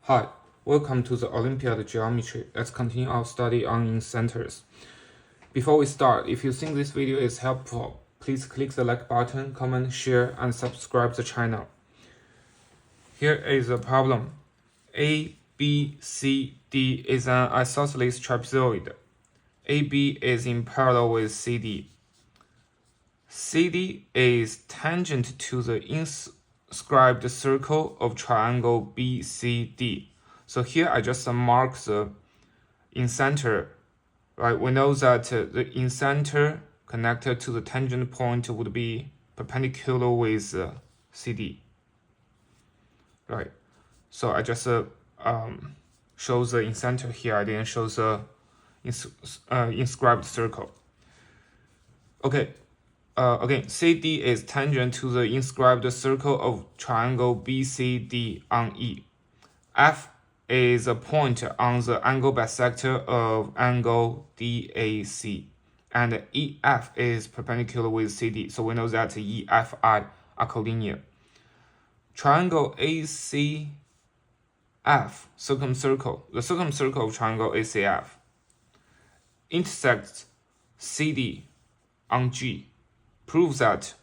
Hi, welcome to the Olympiad geometry. Let's continue our study on incenters. Before we start, if you think this video is helpful, please click the like button, comment, share, and subscribe the channel. Here is the problem. A, B, C, D is an isosceles trapezoid. AB is in parallel with CD. CD is tangent to the inscribed circle of triangle BCD. So here I just mark the incenter, right? We know that the incenter connected to the tangent point would be perpendicular with CD, right? So I just show the incenter here. I didn't show the inscribed circle. Okay. Again, CD is tangent to the inscribed circle of triangle BCD on E. F is a point on the angle bisector of angle DAC. And EF is perpendicular with CD, so we know that EFI are collinear. Triangle ACF, circumcircle, the circumcircle of triangle ACF, intersects CD on G. Proves that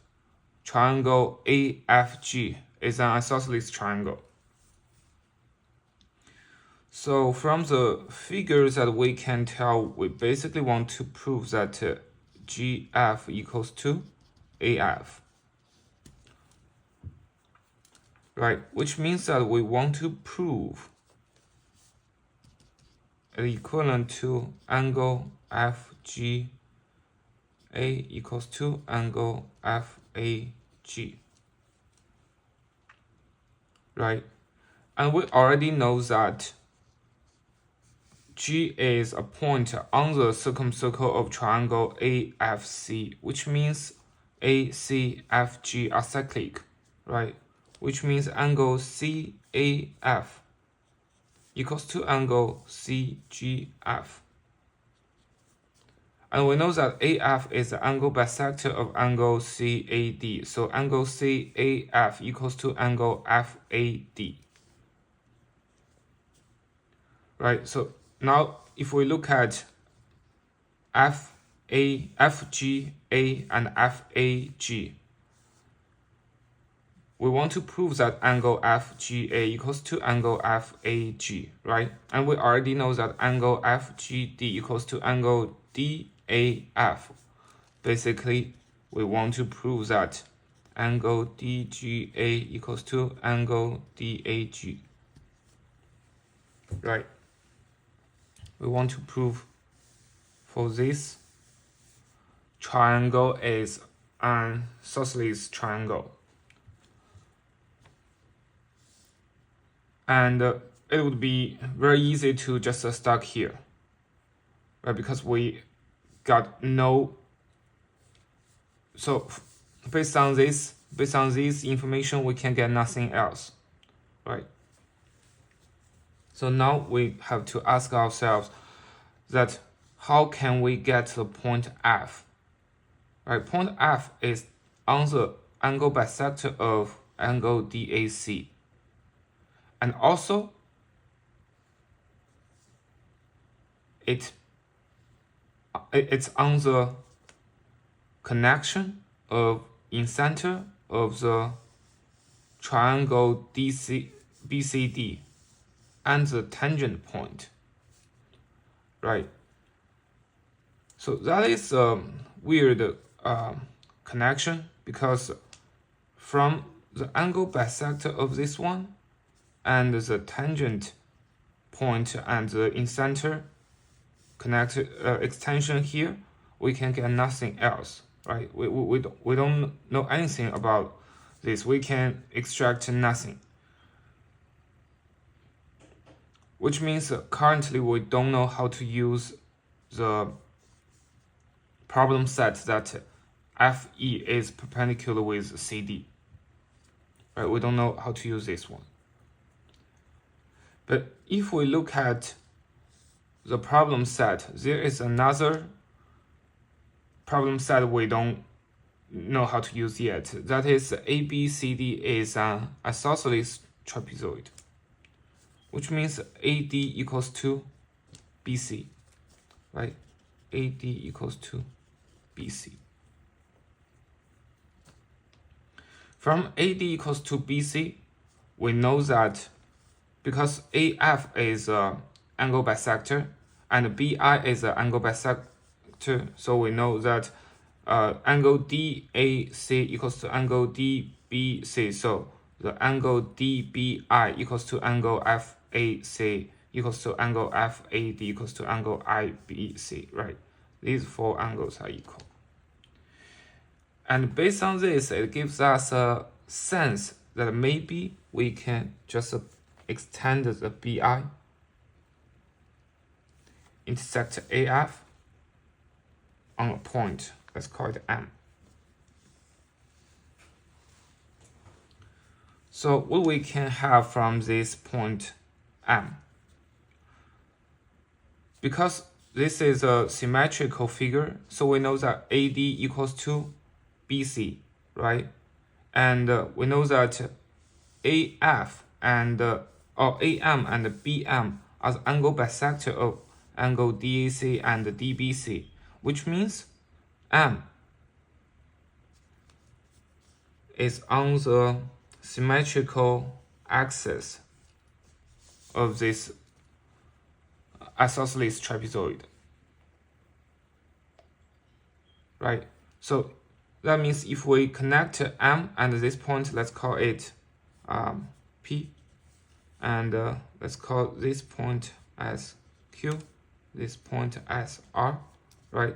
triangle AFG is an isosceles triangle. So from the figures that we can tell, we basically want to prove that GF equals to AF. Right, which means that we want to prove the equivalent to angle FG A equals to angle FAG, right? And we already know that G is a point on the circumcircle of triangle AFC, which means ACFG are cyclic, right? Which means angle CAF equals to angle CGF. And we know that AF is the angle bisector of angle CAD. So angle CAF equals to angle FAD. Right, so now if we look at FGA and FAG, we want to prove that angle FGA equals to angle FAG, right? And we already know that angle FGD equals to angle DAF. Basically, we want to prove that angle DGA equals to angle DAG, right? We want to prove for this triangle is an isosceles triangle. And it would be very easy to just start here, right? Because we got no. So based on this information, we can get nothing else, right? So now we have to ask ourselves that how can we get the point F? Right, point F is on the angle bisector of angle DAC. And also, it's on the connection of incenter of the triangle BCD and the tangent point, right? So that is a weird connection, because from the angle bisector of this one and the tangent point and the incenter extension here, we can get nothing else, right? We don't know anything about this. We can extract nothing, which means currently we don't know how to use the problem set that FE is perpendicular with CD, right? We don't know how to use this one. But if we look at the problem set, there is another problem set we don't know how to use yet. That is ABCD is an isosceles trapezoid. which means AD equals to BC, right? AD equals to BC. From AD equals to BC, we know that because AF is an angle bisector and BI is an angle bisector, so we know that angle DAC equals to angle DBC. So the angle DBI equals to angle FAC equals to angle FAD equals to angle IBC, right? These four angles are equal. And based on this, it gives us a sense that maybe we can just extend the BI, intersect AF on a point, let's call it M. So what we can have from this point M, because this is a symmetrical figure, so we know that AD equals to BC, right? And we know that AF and or AM and BM are the angle bisector of angle DAC and DBC, which means M is on the symmetrical axis of this isosceles trapezoid, right? So that means if we connect M and this point, let's call it P, and let's call this point as Q, this point as R, right?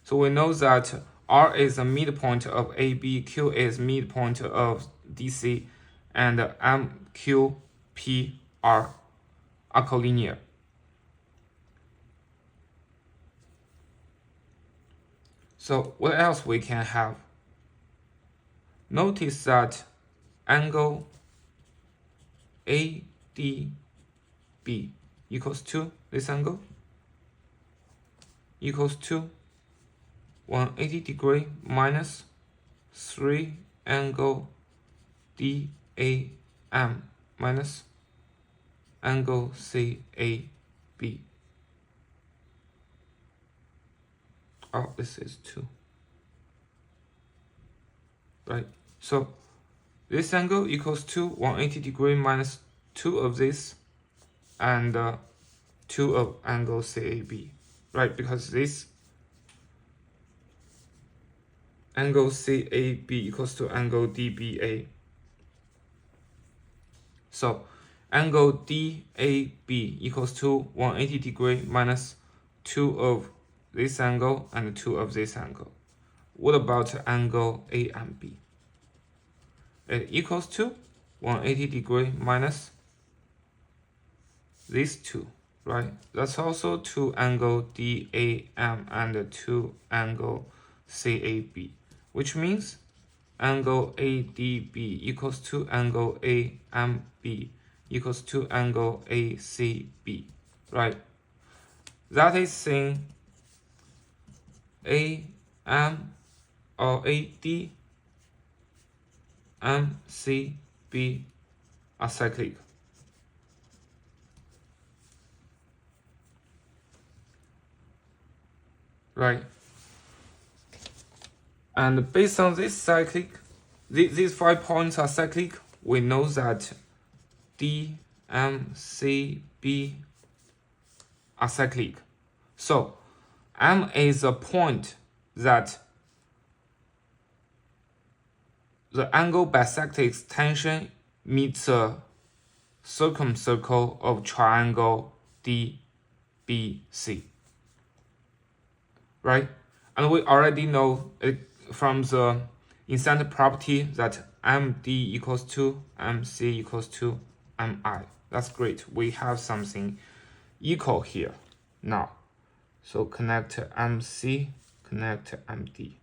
So we know that R is the midpoint of AB, Q is midpoint of DC, and M, Q, P, R are collinear. So what else we can have? Notice that angle ADB equals to this angle equals to 180 degree minus 3 angle DAM minus angle CAB. Oh, this is 2. Right, so this angle equals to 180 degree minus 2 of this and 2 of angle CAB, right? Because this angle CAB equals to angle DBA. So angle DAB equals to 180 degree minus 2 of this angle and 2 of this angle. What about angle AMB? It equals to 180 degree minus these 2, right? That's also 2 angle DAM and 2 angle CAB, which means angle ADB equals to angle AMB equals to angle ACB, right? That is saying AM or AD and CB are cyclic. Right? And based on this cyclic, these 5 points are cyclic, we know that D, M, C, B are cyclic. So M is a point that the angle bisector extension meets a circumcircle of triangle DBC, right? And we already know it from the Incenter property that MD equals to MC equals to MI. That's great. We have something equal here now. So connect MC, connect MD.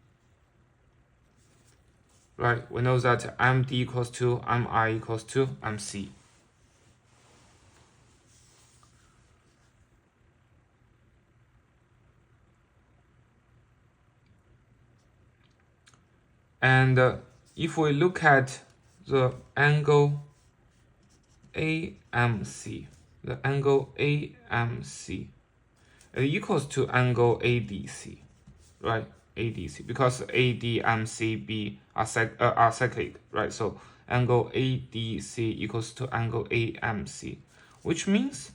Right, we know that MD equals to MI equals to MC. And if we look at the angle AMC, the angle AMC is equals to angle ADC, right? ADC, because AD, MC, B are cyclic, right? So angle ADC equals to angle AMC, which means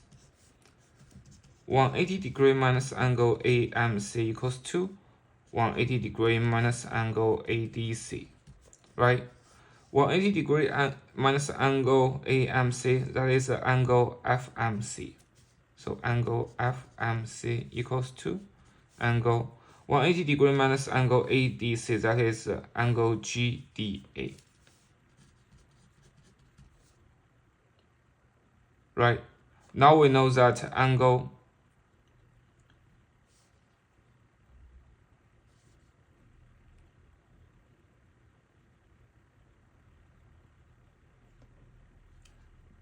180 degree minus angle AMC equals to 180 degree minus angle ADC, right? 180 degree minus angle AMC, that is the angle FMC. So angle FMC equals to angle 180 degree minus angle ADC, that is angle GDA. Right? Now we know that angle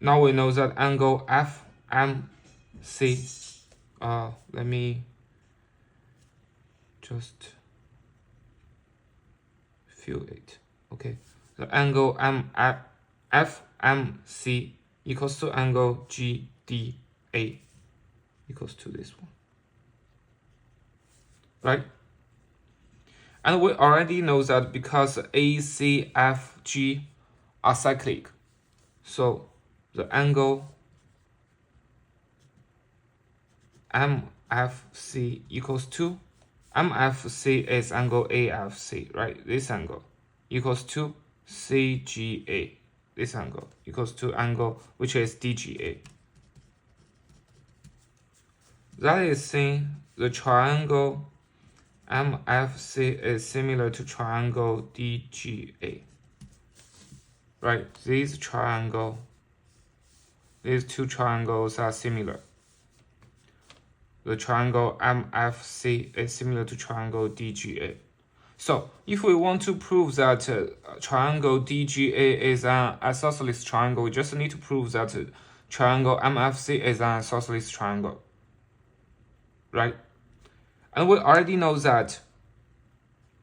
angle FMC, let me just fill it. Okay, the angle FMC equals to angle GDA equals to this one, right? And we already know that because ACFG are cyclic, so the angle MFC equals to, MFC is angle AFC, right? This angle equals to CGA. This angle equals to angle which is DGA. That is saying the triangle MFC is similar to triangle DGA. Right? These two triangles are similar. The triangle MFC is similar to triangle DGA. So, if we want to prove that triangle DGA is an isosceles triangle, we just need to prove that triangle MFC is an isosceles triangle. Right? And we already know that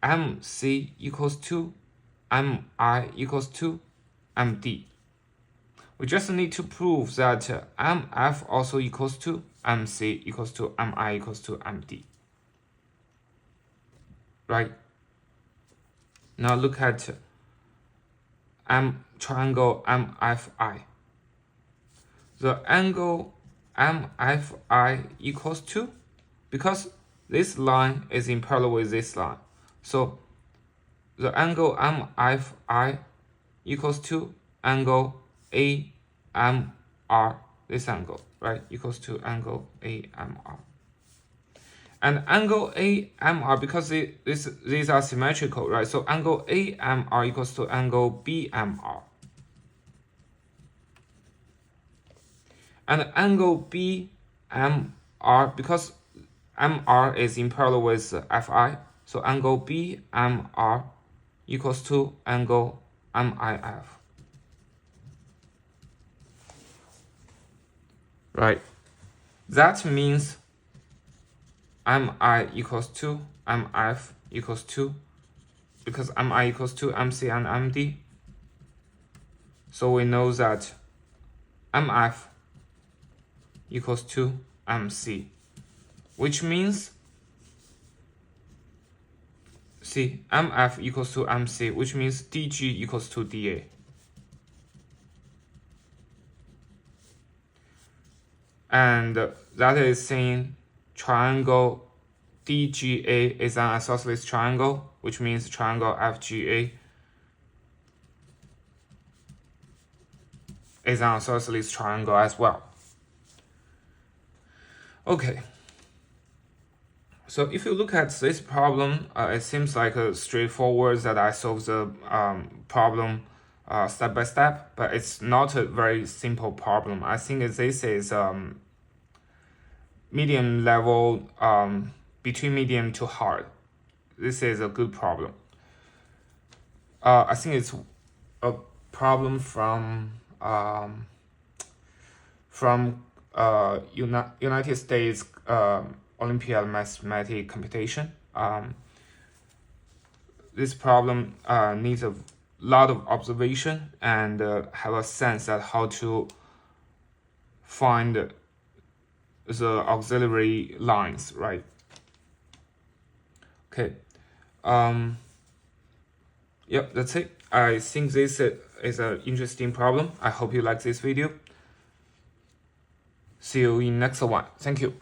MC equals to MI equals to MD. We just need to prove that MF also equals to MC equals to MI equals to MD. Right? Now look at triangle MFI. The angle MFI equals to, because this line is in parallel with this line, so the angle MFI equals to angle AMR, this angle, right, equals to angle AMR. And angle AMR, because these are symmetrical, right, so angle AMR equals to angle BMR. And angle BMR, because MR is in parallel with FI, so angle BMR equals to angle MIF. Right. That means MI equals to MF equals to, because MI equals to MC and MD. So we know that MF equals to MC, which means, see, MF equals to MC, which means DG equals to DA. And that is saying triangle DGA is an isosceles triangle, which means triangle FGA is an isosceles triangle as well. Okay. So if you look at this problem, it seems like straightforward that I solve the problem step by step, but it's not a very simple problem. I think this is medium level, between medium to hard. This is a good problem. I think it's a problem from United States Olympiad mathematics computation. This problem needs a lot of observation and have a sense at how to find the auxiliary lines, right? Okay. Yep, that's it. I think this is an interesting problem. I hope you like this video. See you in next one. Thank you.